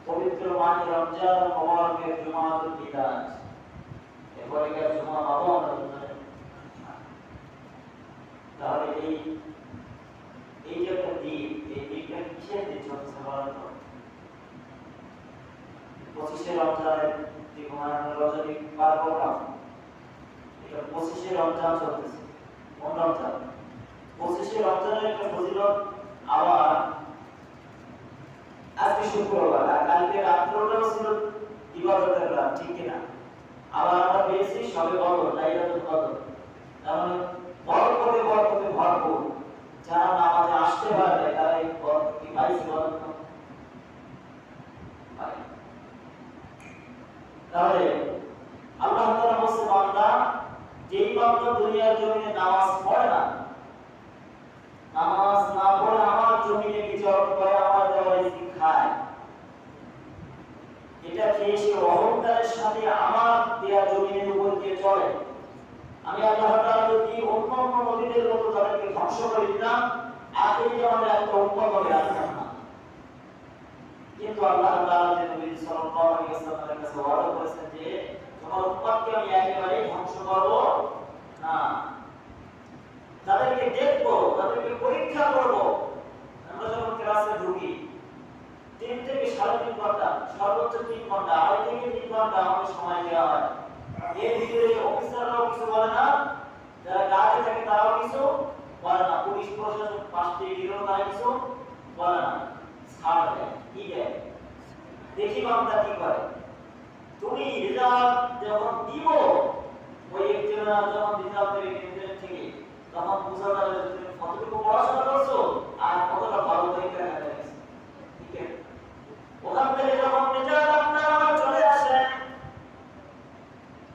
পবিত্র মাহে রমজান মুবারকের জুমাতুল ইদান এরপরে কি জুমা পাবো তাহলে এই যে একটা দিন এই দিনটা কিসের দিন চলছে বলেন তো 25শে রমজানের যে রজনী পার করলাম এটা 25শে রমজান চলতেছে কোন রমজান 25শে রমজানের একটা ফজিলত আবার আজকে শুক্রবার আর কালকে রাত্রটাও ছিল ইবাদতের রাত ঠিক কিনা আবার আমরা পেয়েছি সবে বদর লাইলাতুল কদর তার মানে বরকতে ভরপুর যারা নামাজে আসতে পারবে তারা এই বরকত কি পাইছে বলেন তো তাহলে আল্লাহ তাআলা বলেন বান্দা যেই বান্দা দুনিয়ার জমিনে নামাজ পড়ে না নামাজ না পড়ে আমার জমিনে বিচরণ করে আমার দেওয়া রিজিক খায় এটা খেয়ে সে অহংকারের সাথে আমার দেয়া জমিনের উপর দিয়ে চলে আমি আল্লাহ তাআলা যদি অন্যান্য নবীদের মতো তাদেরকে ধ্বংস করে দিতাম আখেরি জামানে একটা উম্মত হবে আসতাম না কিন্তু আল্লাহ তাআলা যে নবী সাল্লাল্লাহু আলাইহি ওয়াসাল্লামের কাছে ওয়াদা করেছেন যে তোমার উম্মতকে আমি একেবারে ধ্বংস করব না তাদেরকে দেখবো তাদেরকে পরীক্ষা করব আমরা যখন ক্লাসে ঢুকি 3 থেকে 3.5 ঘন্টা সর্বোচ্চ 3 ঘন্টা 2.5 থেকে 3 ঘন্টা আমাদের সময় দেওয়া হয় এর ভিতরে অফিসাররাও কিছু বলে না যারা গাড়ি থাকে তারাও কিছু বলে না পুলিশ প্রশাসন পাশ থেকে গেলেও তারা কিছু বলে না ছাড় দেয় কি দেয় দেখি বান্দা কি করে তুমি রেজাল্ট যখন দিব ওই একজনা যখন রেজাল্ট দেবে কেন্দ্রের থেকে তখন বুঝা যাবে যে তুমি কতটুকু পড়াশোনা করছো আর কতটা ভালো পরীক্ষা দিয়েছো ঠিক আছে ওখান থেকে যখন রেজাল্ট আপনার চলে আসে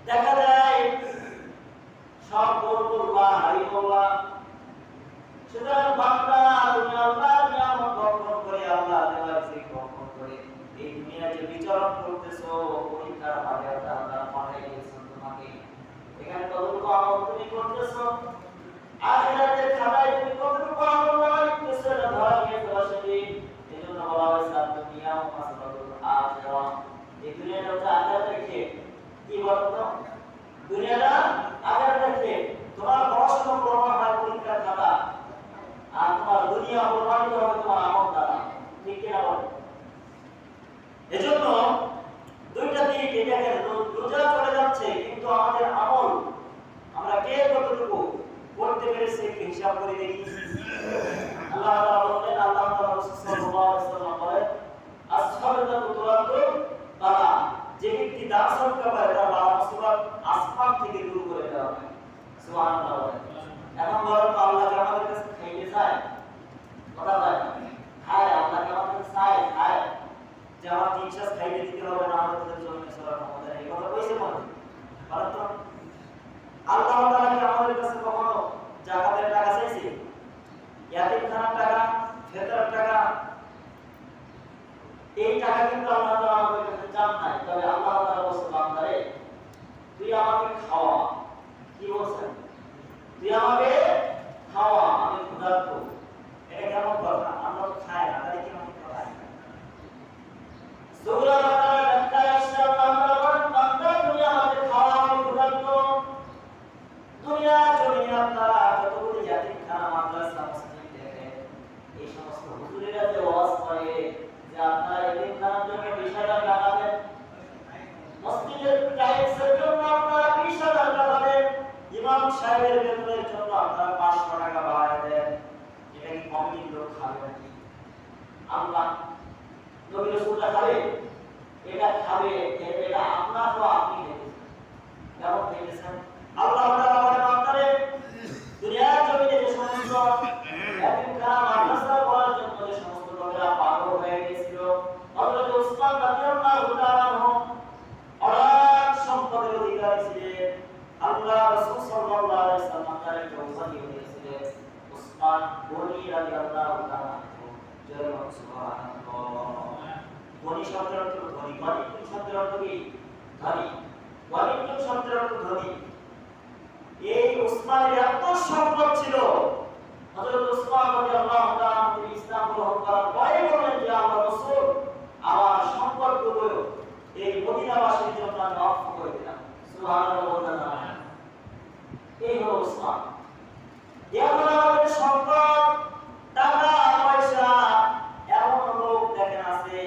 দেখা যায় সব বলবা হারিবল্লা সুতরাং বান্দা তুমি আল্লাহর নিয়ামত ভক্ষণ করে আল্লাহ দেওয়া রিজিক ভক্ষণ করে এই দুনিয়াতে বিচরণ করতেছো পরীক্ষার মাঝে আল্লাহ পাঠাই দিয়েছেন তোমাকে এখানে কতটুকু আমল তুমি করতেছো আখিরাতের খাতায় তুমি কতটুকু আমল লাগাইতেছো এটা ধরা গিয়ে আসবে এজন্য বলা হয়েছে দুনিয়া ও মাসবাতুল আখিরা এই দুনিয়াটা হচ্ছে আখিরাতের খেত কি বলতো দুনিয়াটা আখিরাতের খেত তোমার পড়াশোনা প্রমাণ হয় পরীক্ষার খাতা আর তোমার দুনিয়া প্রমাণিত হবে তোমার আমল দ্বারা ঠিক কিনা বল এজন্য দুইটা দিক এটাকে রোজা চলে যাচ্ছে কিন্তু আমাদের আমল আমরা কে কতটুকু করতে পেরেছি একটু হিসাব করে দেখি আল্লাহ তাআলা বলেন আল্লাহ তাআলা রাসূল সাল্লাল্লাহু আলাইহি ওয়াসাল্লাম বলেন আসহাবাতু তুরাদু তারা যে ব্যক্তি দান সদকা করে তার বাবা মুসিবত আসমান থেকে দূর করে দেওয়া হয় সুবহানাল্লাহ এখন বলেন তো আল্লাহ কি আমাদের কাছে খাইতে চায় কথা বলেন খায় আল্লাহ কি আমাদের কাছে চায় খায় যে আমার 3 শ্বাস খাইতে দিতে হবে না আমাদের জন্য সবার ক্ষমতা নেই তুই আমাকে খাওয়া। কি বলছেন? তুই আমাকে খাওয়া, আমি ক্ষুধার্ত। এটা কেমন কথা? আমরা তো খাই না, তাই কি আমাকে খাওয়ায়? সূরা বাকারা একটা ইসলাম বান্দাগণ, বান্দা তুমি আমাকে খাওয়া, আমি ক্ষুধার্ত। দুনিয়া জমিনে আপনারা যতগুলি ইয়াতীমখানা, মাদ্রাসা, মসজিদ দেখেন, এই সমস্ত হুজুরেরা যে ওয়াজ করে যে আপনারা ইয়াতীমখানার জন্য 20,000 টাকা দেন, মসজিদের টাইলসের জন্য আপনারা 20,000 টাকা দেন, ইমাম সাহেবের বেতনের জন্য আপনারা 500 টাকা বাড়ায় দেন, এটা কি কমিটির লোক খাবে নাকি? আল্লাহ নবী রাসূলরা খাবে? এটা খাবে, এটা আপনার তো আপনি দেখেছেন, কেমন দেখেছেন? আল্লাহ তাআলা বলেন আপনারে দুনিয়ার জমিনে যে সমস্ত ইয়াতীমখানা, মাদ্রাসা করার জন্য যে সমস্ত লোকেরা পাগল হয়ে গিয়েছিল, হযরত উসমান রাদিয়াল্লাহু তাআলা আনহু অনেক সম্পদের অধিকারী ছিলেন। আল্লাহ রাসূল সাল্লাল্লাহু আলাইহি ওয়াসাল্লাম তার একটা উপাধি দিয়েছিলেন, উসমান গনি রাদিয়াল্লাহু তাআলা আনহু। জয় সুবহানাল্লাহ। গনি শব্দের অর্থ ধনী, গনি শব্দের অর্থ কি? ধনী। গনি শব্দের অর্থ ধনী। এই উসমানের এত সম্পদ ছিল, হযরত উসমান রাদিয়াল্লাহু তাআলা তিনি ইসলাম গ্রহণ করার পরে বললেন যে আল্লাহর রাসূল, আমার সম্পদগুলো এই মদিনাবাসীর জন্য আমি ওয়াকফ করে দিলাম। সুবহানাল্লাহ। এই হলো উসমান। এখন আমাদের সম্পদ, টাকা পয়সা, এমন লোক দেখেন আছে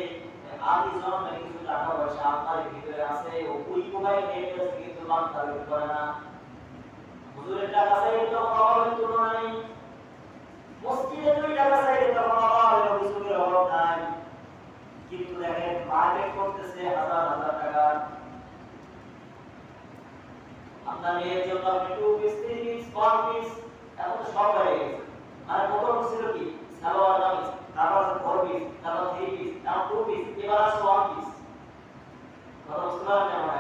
আদি জন্মে কিছু টাকা পয়সা আপনার ভিতরে আছে, ওই কোথায় নিয়ে গেছে কিন্তু বান্দার ভিতরে না। হুজুরের টাকা চাইলে তখন অভাবের তুলনা নেই, মসজিদে 2 টাকা চাইলে তখন অভাবের অভিযোগের অভাব নাই। কিন্তু দেখেন মার্কেট করতেছে হাজার হাজার টাকা। আপনার মেয়ের জন্য আপনি 2 পিস 3 পিস 4 পিস এখন তো সব বেড়ে গেছে। আর প্রথম ছিল কি সালোয়ার কামিজ, তারপর 4 পিস, তারপর 3 পিস, তারপর 2 পিস, এবার আছে 1 পিস। কথা বুঝতে পারছেন না?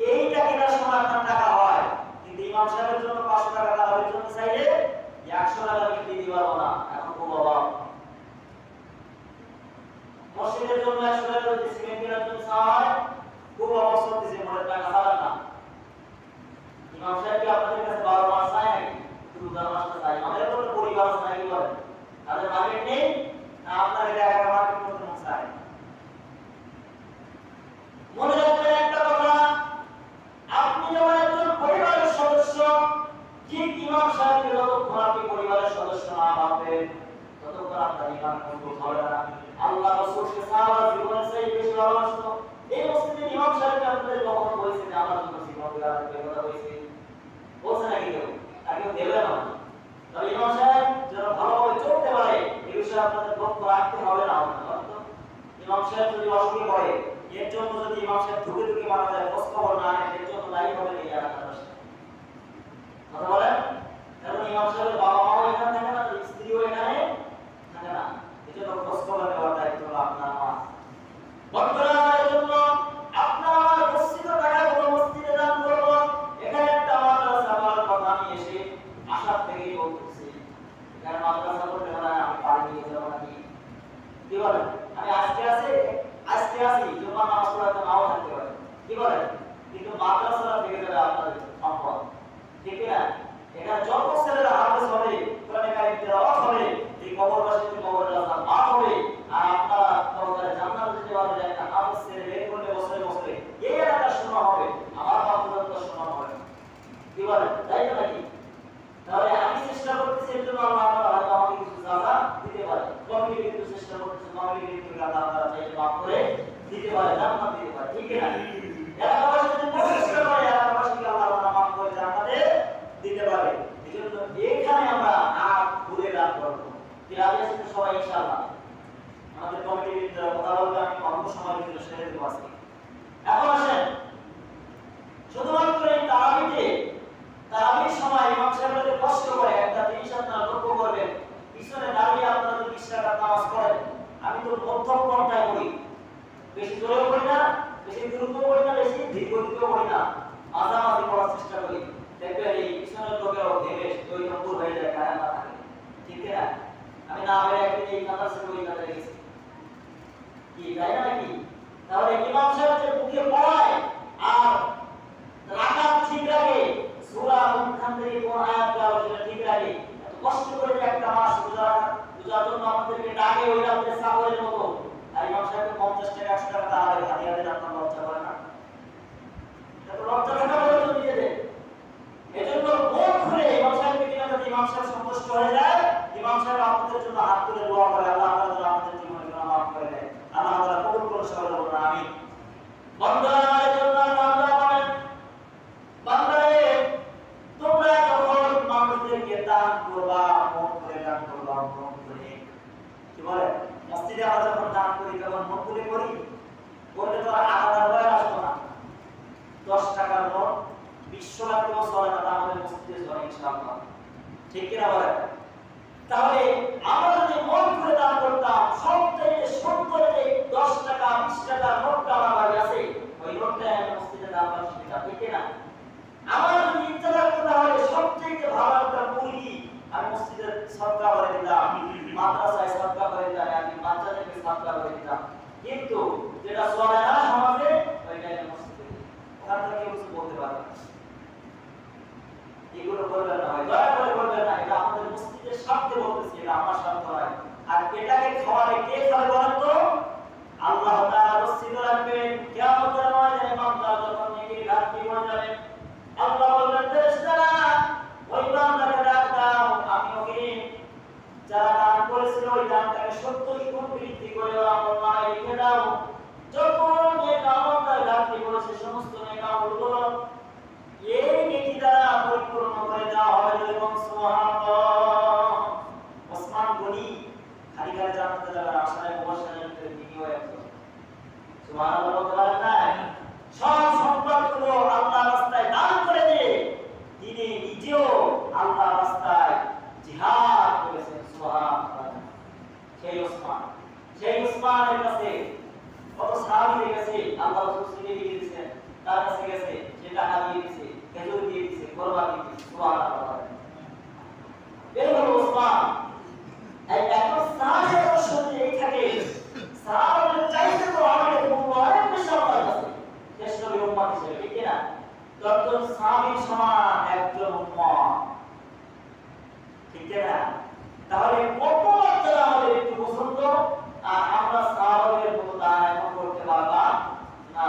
এইটা কেনার সময় আপনার টাকা হয়, কিন্তু ইমাম সাহেবের জন্য 500 টাকা তারাবির জন্য চাইলে 100 টাকা কিনতে দিতে পারবো না, এখন খুব অভাব। মসজিদের জন্য 100 টাকা যদি সিমেন্ট কেনার জন্য চাওয়া হয়, খুব অবস্থা হচ্ছে মনে টাকা ছাড়া না। ইমাম সাহেব কি আপনাদের কাছে 12 মাস চায় নাকি? শুধু 10 মাস চায়। আমাদের তো পরিবার আছে নাকি বলেন? তাদের মার্কেট নেই না, আপনার এটা একটা মার্কেট করতে মন চায়। মনে রাখবেন একটা কথা, আপনি যেমন একজন পরিবারের সদস্য, ঠিক ইমাম সাহেবকে যতক্ষণ আপনি পরিবারের সদস্য না ভাববেন ততক্ষণ আপনার ইমান কবুল হবে না। আল্লাহ রাসূলকে সাহাবা জীবনের চেয়ে বেশি ভালোবাসতো। এই মসজিদে ইমাম সাহেবকে আপনাদের কখনো বলেছে যে আমার জন্য জীবন দেওয়ার কথা বলেছে? বলছে নাকি কেউ? তাকে দেবে না। তবে ইমাম সাহেব যেন ভালোভাবে চলতে পারে এই বিষয়ে আপনাদের লক্ষ্য রাখতে হবে না। ইমাম সাহেব যদি অসুখে পড়ে, এর জন্য যদি ইমাম সাহেব ধুকে ধুকে মারা যায়, খোঁজ খবর না নেয়, এর জন্য দায়ী হবে এই এলাকার বাসী। কথা বলেন? কারণ ইমাম সাহেবের বাবা মাও এখানে থাকে না, স্ত্রীও এখানে থাকে না, এই জন্য খোঁজ খবর নেওয়ার দায়িত্ব হলো আপনার আমার। বন্ধুরা, এই জন্য আপনার আমার মসজিদে টাকা কোনো মসজিদে দান করবো। এখানে একটা মাদ্রাসা করার কথা আমি এসে আসার থেকেই বলতেছি, এখানে মাদ্রাসা করতে হলে আমি পারি নিয়ে যাবো নাকি? কি বলেন? আমি আজকে আসি জুমার নামাজ পড়াতে নাও থাকতে পারে, কি বলেন? কিন্তু মাদ্রাসাটা থেকে যাবে আপনাদের সম্পদ, ঠিক না? এখানে যত ছেলেরা হাফেজ হবে, কোরআনে কারীম তেলাওয়াত হবে, এই কবরবাসীদের কবরের আযাব মাফ হবে, আর আপনারা পরকালে জান্নাতে যেতে পারবেন। একটা হাফেজ ছেলে বের করলে বছরে বছরে এই এলাকার শোনা হবে, আমার বাপদাদার শোনা হবে, কি বলেন? তাই না নাকি? তাহলে আমি চেষ্টা করতেছি এর জন্য আল্লাহ তাআলা হয়তো আমাকে কিছু জাযা দিতে পারে। কমিটি কিন্তু চেষ্টা করতেছে, কমিটি কিন্তু আল্লাহ তাআলা চাইলে মাফ করে দিতে পারে, জান্নাত দিতে পারে, ঠিক না? এলাকাবাসী যদি চেষ্টা ঠিক কিনা বলেন? তাহলে আমরা যদি মন করে দান করতাম, সবথেকে সুন্দর যে 10 টাকা 20 টাকা নোটটা আমার বাড়ি আছে, ওই নোটটা আমি মসজিদে দান করতাম, ঠিক কিনা? আমার যদি ইচ্ছা থাকতো তাহলে সবথেকে ভালো একটা মুরগি আমি মসজিদে সদকা করে দিতাম, মাদ্রাসায় সদকা করে দিতাম, আমি বাচ্চাদেরকে সদকা করে দিতাম। কিন্তু যেটা চলে না সমাজে, ওইটাই মসজিদে ওখান থেকে কিছু বলতে পারবে না। এগুলো বলবেন না ভাই, দয়া করে বলবেন না। এটা আমাদের মসজিদের স্বার্থে বলতেছি, এটা আমার স্বার্থ নয়। আর এটাকে খাওয়ালে কে খাবে বলেন তো? আল্লাহ তাআলা রসিদ রাখবেন কিয়ামতের ময়দানে, বান্দা যখন নেকির ঘাটতি হয়ে যাবে, আল্লাহ বলবেন ফেরেশতারা ওই বান্দাকে ডাক দাও, আমি ওকে যারা দান করেছিল ওই দানটাকে 70 গুণ বৃদ্ধি করে আমলনামায় লিখে দাও। যত নেক আমল তার ঘাটতি করেছে সমস্ত নেক আমলগুলো এই নেকি দ্বারা পরিপূর্ণ করে দেওয়া হবে। এবং সুবহানাল্লাহ, ওসমান গনি খালি গায়ে জান্নাতে যাবে, আশায় মুবাশশিরের ভিতরে ভিডিও একজন। সুবহানাল্লাহ বলতে পারেন না? সব সম্পদগুলো আল্লাহর রাস্তায় দান করে দিয়ে তিনি নিজেও আল্লাহর রাস্তায় জিহাদ করেছেন। সুবহানাল্লাহ। সেই ওসমানের কাছে কত সাহাবী গেছে, আল্লাহ রাসূল ছিনিয়ে দিয়ে দিয়েছেন, তার কাছে গেছে, সে টাকা দিয়ে দিয়েছে, খেজুর দিয়ে দিয়েছে, কুরবানি দিয়েছে। সুবহানাল্লাহ। এই হলো ওসমান। এই এত সাহাবীর শরীরে এই থাকে, সাহাবীর চাইতে তো আমাদের অনেক বেশি আল্লাহর কাছে শেষ নবীর উম্মত হিসেবে, ঠিক না? 10 জন সাহাবীর সমান একজন উম্মত, ঠিক না? তাহলে কত তারা আমাদের একটু পছন্দ, আর আমরা সাহাবাদের মতো তা এখন করতে পারলাম না।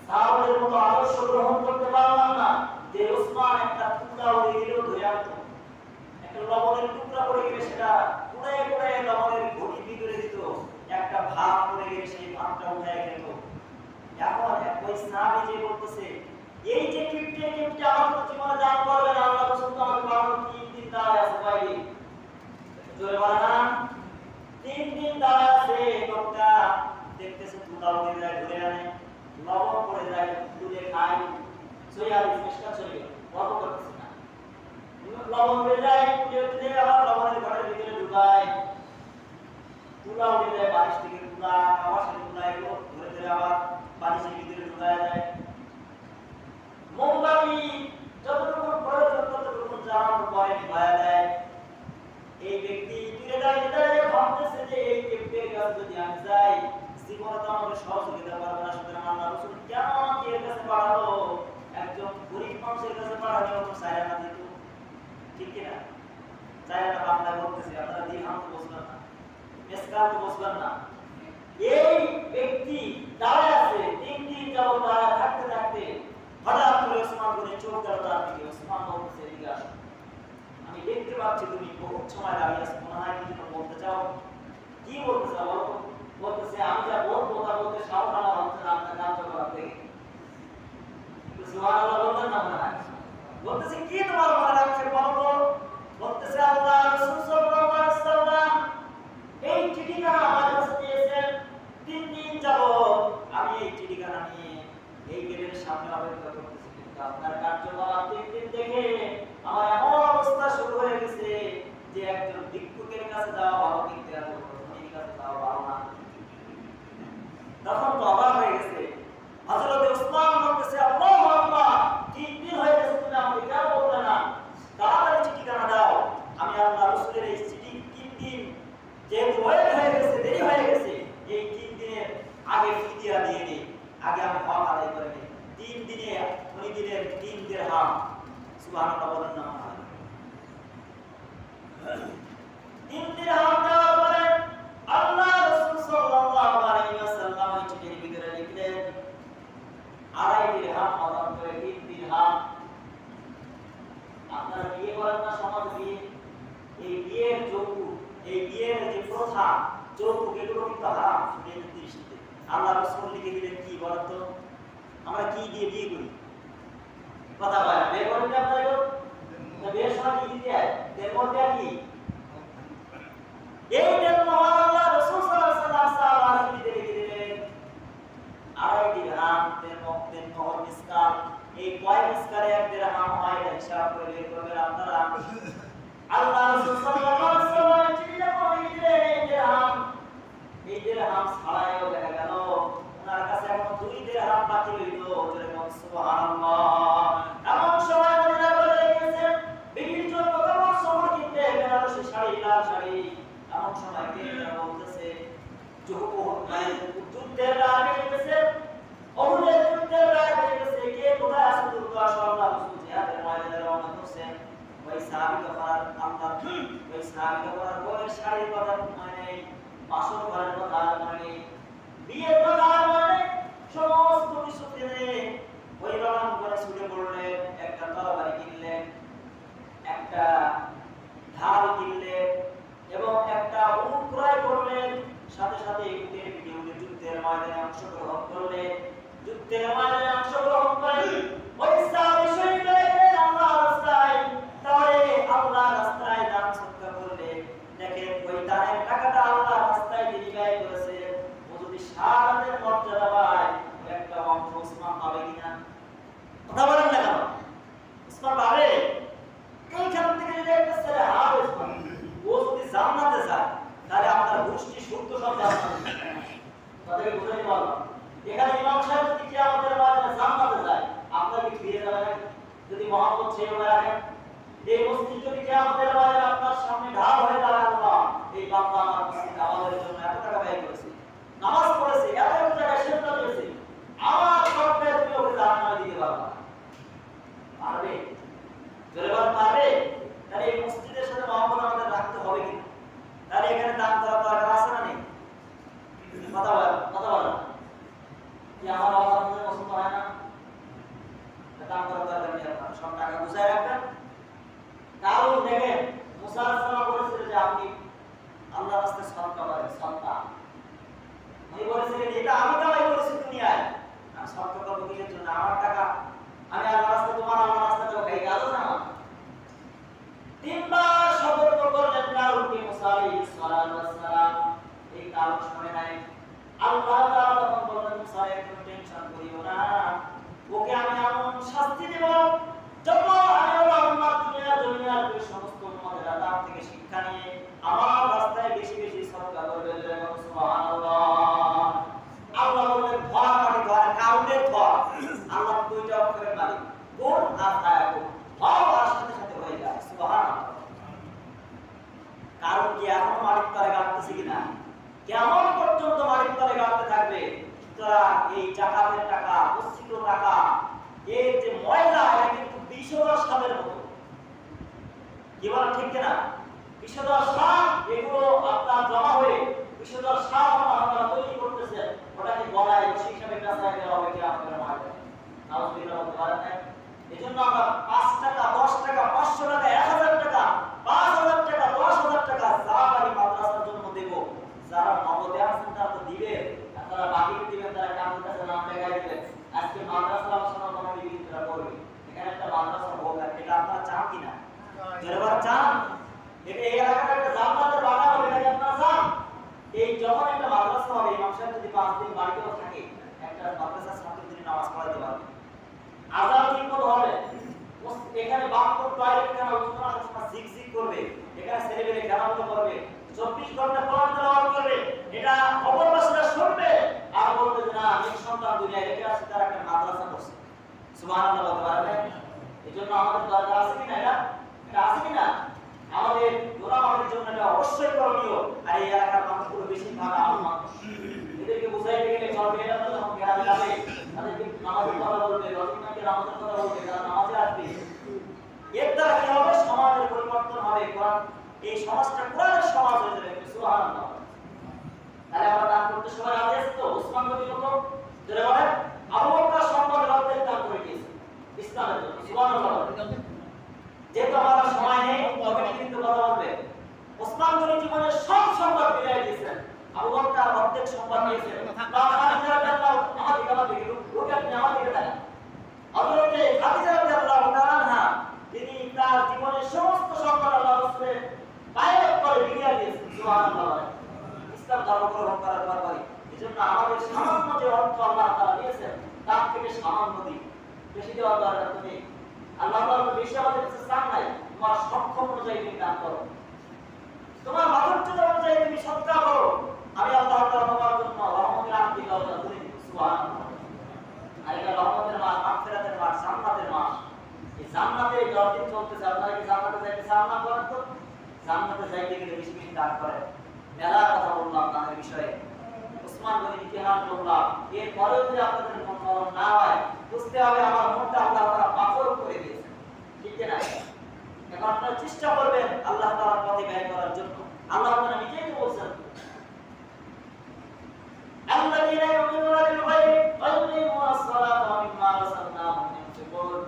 সাহাবাদের মতো আদর্শ গ্রহণ করতে পারলাম না যে ওসমান একটা টুকরা উড়ে গেলেও ধরে আনতো, একটা লবণের টুকরা পড়ে গেলে সেটা কুড়ায় কুড়ায় লবণের ঘটি ভিতরে দিত, একটা ভাব পড়ে গেলে সেই ভাবটা উঠায় খেত। এখন ওই সাহাবী যে বলতেছে এই যে কিপটে কিপটে আমার তো জীবনে দান করবে না, আল্লাহ রাসূল তো আমাকে বারণ 3 দিন দাঁড়ায় আছে বাইরে, জোরে বলে না? 3 দিন দাঁড়ায় আছে, লোকটা দেখতেছে তুলা উঠে যায়, ধরে আনে, লবণ পড়ে যায়, তুলে খায়, সইয়া চেষ্টা চলে গেল, কত করতেছে না, লবণ উঠে যায়, তুলে আবার লবণের ঘরের ভিতরে ঢুকায়, তুলা উঠে যায়, বালিশ থেকে তুলা, কাবাসের তুলা, এগুলো ধরে ধরে আবার বালিশের ভিতরে ঢুকায় যায়। মোমবাতি যতটুকু প্রয়োজন ততটুকু জ্বালানোর পরে নিভায়া দেয়। এই ব্যক্তি দূরে দাঁড়িয়ে দাঁড়িয়ে ভাবতেছে যে এই ব্যক্তির কাছে যদি আমি যাই, জীবনে তো আমাকে সহযোগিতা করবে না, সুতরাং আল্লাহ রাসূল কেন আমাকে এর কাছে পাঠালো? একজন গরিব মানুষের কাছে পাঠালে ওর সায়া না দিত, ঠিক কিনা? সায়াটা বাংলায় বলতেছি, আপনারা দিরহাম তো বুঝবেন না, মেসকাল তো বুঝবেন না। এই ব্যক্তি দাঁড়ায় আছে, 3 দিন যাবত দাঁড়ায় থাকতে থাকতে হঠাৎ করে ওসমান গনি চোখ গেল তার দিকে। ওসমান বলতেছে, এদিকে আসো, আমি দেখতে পাচ্ছি তুমি বহুত সময় দাঁড়িয়ে আছো, মনে হয় কিছু বলতে চাও। কি বলতে চাও বলো? বলতেছে, আমি যা বলবো তা বলতে সাহস আমার হচ্ছে না আপনার কার্যকলাপ থেকে। সুবহানাল্লাহ বললেন না? মনে হয় বলতেছে, কি তোমার মনে রাখছে বলো তো? বলতেছে, আল্লাহ রাসূল সাল্লাল্লাহু আলাইহি ওয়াসাল্লাম এই চিঠিখানা আমার কাছে দিয়েছেন, 3 দিন যাবত আমি এই চিঠিখানা নিয়ে এই গেটের সামনে অপেক্ষা করতেছি, কিন্তু আপনার কার্যকলাপ 3 দিন দেখে আমার এমন অবস্থা শুরু হয়ে গেছে যে একজন ভিক্ষুকের কাছে যাওয়া ভালো, কিন্তু একজন ধনীর কাছে যাওয়া ভালো না। তখন তো অবাক হয়ে গেছে হযরত ওসমান। বলতেছে, আল্লাহু আকবার, 3 দিন হয়ে গেছে তুমি আমাকে কেন বললে না? তাড়াতাড়ি চিঠিখানা দাও, আমি আল্লাহ রাসূলের এই চিঠি 3 দিন যেহেতু হয়ে গেছে, দেরি হয়ে গেছে, এই 3 দিনের আগে ফিদিয়া দিয়ে দিই, আগে আমি হক আদায় করে নিই। 3 দিনে উনি দিলেন 3 দিরহাম। সুবহানাল্লাহ বলেন না? 3 দিরহাম দেওয়ার পরে আল্লাহ রাসূল সাল্লাল্লাহু আলাইহি ওয়াসাল্লাম এই চিঠির ভিতরে লিখলেন 2.5 দিরহাম অদান করে 3 দিরহাম। আপনারা বিয়ে করেন না সমাজ বিয়ে, এই বিয়ের যৌতুক, এই বিয়ের যে প্রথা, যৌতুক, এগুলো কিন্তু হারাম শরীয়তের দৃষ্টিতে। আল্লাহ রাসূল লিখে দিলেন কি বলেন তো? আমরা কি দিয়ে বিয়ে করি? কথা বলেন, বিয়ে করেন কি আপনারা? বিয়ের সময় কি দিতে হয়? এর মধ্যে কি এই দেন মহান আল্লাহ রাসূল সাল্লাল্লাহু আলাইহি ওয়াসাল্লাম সাহাবাদের লিখে দিলেন 2.5 দিরহাম, দেন নহর মিসকাল। এই কয় মিসকালে 1 দিরহাম হয়, হিসাব করে বের করবেন আপনারা। আল্লাহ রাসূল সাল্লাল্লাহু আলাইহি ওয়াসাল্লাম চিন্তা করে দিলেন এই দিরহাম ছাড়াইও দেখা গেল ওনার কাছে এখন 2 দিরহাম বাকি রইল। যেরকম সুবহানাল্লাহ। এমন সময় মদিনা বলে গেছে বিবির জন্য কেমন সময় কিনতে বেনারসি শাড়ি লাল শাড়ি। এমন সময় কে বলতেছে যুদ্ধের রাগ এসেছে, অহুদের যুদ্ধের রাগ এসেছে, কে কোথায় আছে দুর্গ আসো আল্লাহ রাসূল জিহাদের ময়দানে রওনা করছেন। ওই সাহাবীকে করার আল্লাহ ওই সাহাবীকে করার বয়স শাড়ির কথা মানে বাসর ঘরের কথা মানে বিয়ের কথা মানে সমস্ত কিছু কিনে ওই রওনা করে ছুটে পড়লেন। একটা তরবারি কিনলেন, একটা ঢাল কিনলেন এবং একটা উট ক্রয় করলেন। সাথে সাথে উটের পিঠে উঠে যুদ্ধের ময়দানে অংশগ্রহণ করলেন। যুদ্ধের ময়দানে অংশগ্রহণ করে ওই সাহাবী শহীদ হয়ে গেলেন আল্লাহর রাস্তায়। তাহলে আল্লাহর রাস্তায় দান সদকা করলে দেখেন ওই দানের টাকাটা আল্লাহর রাস্তায় তিনি ব্যয় করেছেন। ও যদি শাহাদাতের মর্যাদা পায় একটা অংশ ওসমান পাবে কিনা? কথা বলেন না কেন? ওসমান পাবে? এইখান থেকে যদি একটা ছেলে হাফেজ হয় ও যদি জান্নাতে যায় তাহলে আপনার গোষ্ঠী শুদ্ধ সব জান্নাতে তাদেরকে বুঝাই বলো। এখানে ইমাম সাহেব যদি কিয়ামতের ময়দানে জান্নাতে যায় আপনাকে ফিরে যাবে না যদি মহব্বত ছেড়ে রাখেন। এই মসজিদ যদি কিয়ামতের ময়দানে আপনার সামনে ঢাল হয়ে দাঁড়ায় আল্লাহ এই বান্দা আমার মসজিদ আমাদের জন্য এত টাকা ব্যয় করেছে, নামাজ পড়েছে, এত এত জায়গায় সেজদা করেছে, আমার সব ব্যয় তুমি ওকে জান্নাতে দিতে পারবে না। পারবে? জোরে বলেন পারবে? তাহলে এই মসজিদের সাথে মহব্বত আমাদের রাখতে হবে কিনা? তাহলে এখানে দান করা দরকার আছে না নেই? কথা বলেন যে আমার আওয়াজ আপনাদের পছন্দ হয় না, দান করা দরকার নেই। আপনার সব টাকা গুছায় রাখবেন। কারণ দেখেন মুসা আলাইহিস সালাম বলেছিলেন যে আপনি আল্লাহর রাস্তায় সদকা করেন, সদকা। উনি বলেছিলেন এটা আমি কামাই করেছি দুনিয়ায়, আমি সদকা করব কিসের জন্য? আমার টাকা আমি আল্লাহর রাস্তায় তোমার আল্লাহর রাস্তায় দেব, এই কাজ না। তিনবার সতর্ক করলেন কারণকে মুসা আলাইহিস সালাম। এই কারণ শুনে নাই। আল্লাহ তাআলা তখন বললেন মুসা একটু টেনশন করিও না, ওকে আমি এমন শাস্তি দেব যত আমি আল্লাহ দুনিয়ার দুনিয়ার সমস্ত উম্মতেরা তার থেকে শিক্ষা নিয়ে আমার রাস্তায় বেশি বেশি সদকা করবে। সুবহানাল্লাহ। আল্লাহ বলেন ধোয়া মাটি ধোয়া কাউনের ধোয়া। আল্লাহ দুইটা অক্ষরের মালিক, কোন আর আয়াতুন। ধোয়া আর সাথে সাথে হয়ে যায়। সুবহানাল্লাহ। কারণ কি এখনো মালিক তলে গাড়তেছে কিনা? কেমন পর্যন্ত মালিক তলে গাড়তে থাকবে। সুতরাং এই জাকাতের টাকা, বস্তিত টাকা, এর যে ময়লা এটা কিন্তু বিষধর সাপের মতো। কি বলেন ঠিক কিনা? বিষধর সাপ এগুলো আপনার জমা হয়ে বিষধর সাপ আপনারা তৈরি করতেছেন, ওটাকে গলায় রশি হিসেবে কাঁচায় দেওয়া হবে কি আপনারা মারবেন। নাউজুবিল্লাহ বলতে পারেন না। এজন্য আমরা 5 টাকা, 10 টাকা, 500 টাকা, 1000 টাকা, 5000 টাকা, 10000 টাকা সাহাবারি মাদ্রাসার জন্য দেব। যারা নগদে আছেন তারা তো দিবে, আপনারা বাকি দিবেন, তারা কামুর কাছে নাম লেখাই দিবেন। আজকে মাদ্রাসা আলোচনা কমিটি বিক্রিয়া করবে, এখানে একটা মাদ্রাসা হোক, এটা আপনারা চান কিনা? যারা চান এটা এই এলাকার একটা জান্নাতের বাগান হবে, এটা আপনারা চান? এই যখন একটা মাদ্রাসা হবে, ইমাম সাহেব যদি 5 দিন বাড়িতেও থাকে একটা মাদ্রাসার ছাত্রদের নামাজ পড়াতে পারবে, আযান ঠিকমতো হবে, এখানে বাথরুম টয়লেট খানা উচ্চনা সবসময় ঝিকঝিক করবে, এখানে ছেলেমেয়ে খেলাধুলা করবে, 24 ঘন্টা কোরআন তেলাওয়াত করবে, এটা অপরবাসীরা শুনবে আর বলবে যে না এক সন্তান দুনিয়ায় রেখে আসছে, তার একটা মাদ্রাসা করছে। সুবহানাল্লাহ বলতে পারবেন? এজন্য আমাদের দরকার আছে কিনা? এটা আছে কিনা? আমাদের গোলামাদের জন্য এটা অবশ্যই করণীয়। আর এই এলাকার মানুষগুলো বেশিরভাগ আলেম মানুষ, এদেরকে বুঝাইতে গেলে চলবে না। যখন গ্রামে যাবে তাদেরকে নামাজের কথা বলবে, রজনীকে নামাজের কথা বলবে, তারা নামাজে আসবে। এর দ্বারা কি হবে? সমাজের পরিবর্তন হবে। কোরআন এই সমাজটা কোরআনের সমাজ হয়ে যাবে। সুবহানাল্লাহ। তাহলে আমরা দান করতে সবাই রাজি আছি তো? ওসমান গনির মতো যারা বলে আবু বকর সম্পদের অর্ধেক দান করে দিয়েছে ইসলামের জন্য। সুবহানাল্লাহ। যেহেতু আমার সময় নেই কমিটি কিন্তু কথা বলবে। ওসমান গনি জীবনের সব সম্পদ বিলিয়ে দিয়েছেন, আবু বকর অর্ধেক সম্পদ দিয়েছেন। খাদিজা রাদিয়াল্লাহু আনহা তিনি তার জীবনের সমস্ত সম্পদ আল্লাহর রাসূলের বায়াত করে বিলিয়ে দিয়েছেন। সুবহানাল্লাহ। ইসলাম ধর্ম গ্রহণ করার পরপরই এজন্য আমাদের সামান্য যে অর্থ আল্লাহ তাআলা দিয়েছেন তার থেকে সামান্য দিই, বেশি দেওয়ার দরকার নেই। আল্লাহ তাআলা বেশি আমাদের কাছে চান নাই, তোমার সক্ষম অনুযায়ী তুমি দান করো, তোমার মাধুর্য অনুযায়ী তুমি সদকা করো, আমি আল্লাহ তাআলা তোমার জন্য রহমতের আংটি ব্যবস্থা করে দিব। সুবহানাল্লাহ। আর এটা রহমতের মাস, মাগফিরাতের মাস, জান্নাতের মাস। এই জান্নাতে এই 10 দিন চলতেছে, আপনারা কি জান্নাতে যাইতে চান না? বলেন তো। জান্নাতে যাইতে গেলে বেশি বেশি দান করেন। মেলা কথা বললাম দানের বিষয়ে, উসমান গনির ইতিহাস বললাম, এরপরেও যদি আপনাদের মন নরম না হয়, বুঝতে হবে আমার মনটা আল্লাহ তাআলা পাথর করে দিয়েছেন, ঠিক না? এখন আপনারা চেষ্টা করবেন আল্লাহ তাআলার পথে ব্যয় করার জন্য। আল্লাহ তাআলা নিজেই বলছেন, আল্লাযীনা ইউমিনুনা বিল গায়বি ওয়া yuqিমুনা আস-সালাতা ওয়া মিম্মা রাযাকনাহুম ইউনফিকুন।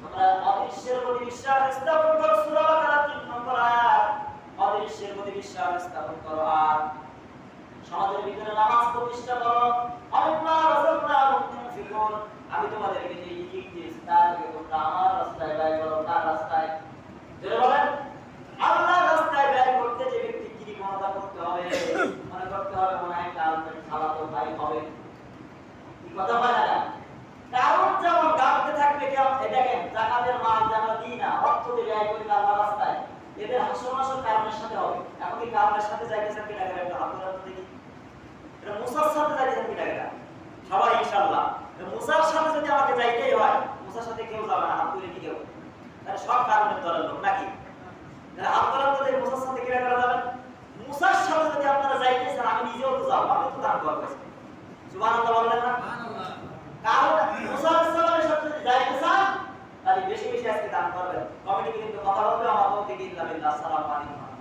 তোমরা অদৃশ্যের প্রতি বিশ্বাস স্থাপন করো, সূরা বাকারা 3 নম্বর আয়াত। অদৃশ্যের প্রতি বিশ্বাস স্থাপন করো আর সমাজের ভিতরে নামাজ প্রতিষ্ঠা করো। আল্লাহ রাযাকনাহুম ইউনফিকুন। আমি তোমাদেরকে যে রিজিক দিয়েছি তা থেকে তোমরা আমার রাস্তায় ব্যয় করো। কার রাস্তায়? জোরে বলেন। আল্লাহর রাস্তায় ব্যয় করতে যে ব্যক্তি কি ক্ষমতা করতে হবে, মনে করতে হবে মনে হয় কাল খালাতো ভাই হবে, কি কথা বলা যায়? কারণ যেমন গাঁতে থাকবে কেউ, দেখেন জাকাতের মাল যারা দিই না, অর্থ দিয়ে ব্যয় করি আল্লাহর রাস্তায়, এদের হাসর মাসের কারণের সাথে হবে। এখন কি কারণের সাথে যাইতেছেন কি টাকা একটা হাত ধরে দেখি, এটা মুসার সাথে যাইতেছেন কি টাকা সবাই ইনশাআল্লাহ। মুসার সাথে যদি আমাকে যাইতেই হয়, মুসার সাথে কেউ যাবে না, হাত তুলে নিয়ে, তাহলে সব কারণের দলের লোক নাকি? হাত ধরে তো মুসার সাথে কি টাকা যাবেন? মুসার সাথে যদি আপনারা যাইতেছেন, আমি নিজেও তো যাবো, আমি তো দান করবো। সুবহানাল্লাহ বললেন না? কারণ মুসা আলাইহিস সালামের সাথে যদি যাইতে চান, তাহলে বেশি বেশি আজকে দান করবেন। কমিটি কিন্তু কথা বলবে, আমার বলতে কি ইল্লা বিল্লাহ। আসসালামু আলাইকুম।